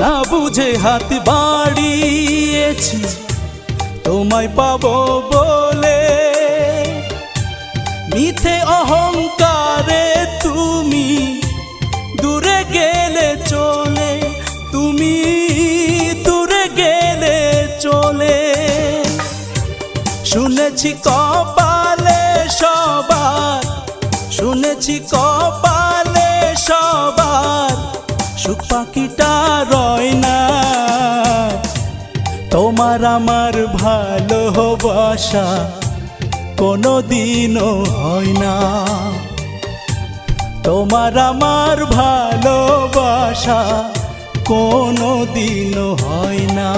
না বুঝে হাত বাড়িয়েছি তোমায় পাবো বলে, মিথ্যে অহংকারে তুমি দূরে গেলে চলে, তুমি দূরে গেলে চলে। শুনেছি কপালে সবার, শুনেছি কপালে সবার সুখ পাখিটা রয় না। তোমার আমার ভালোবাসা কোনো দিনও হয় না, তোমার আমার ভালোবাসা কোনো দিনও হয় না।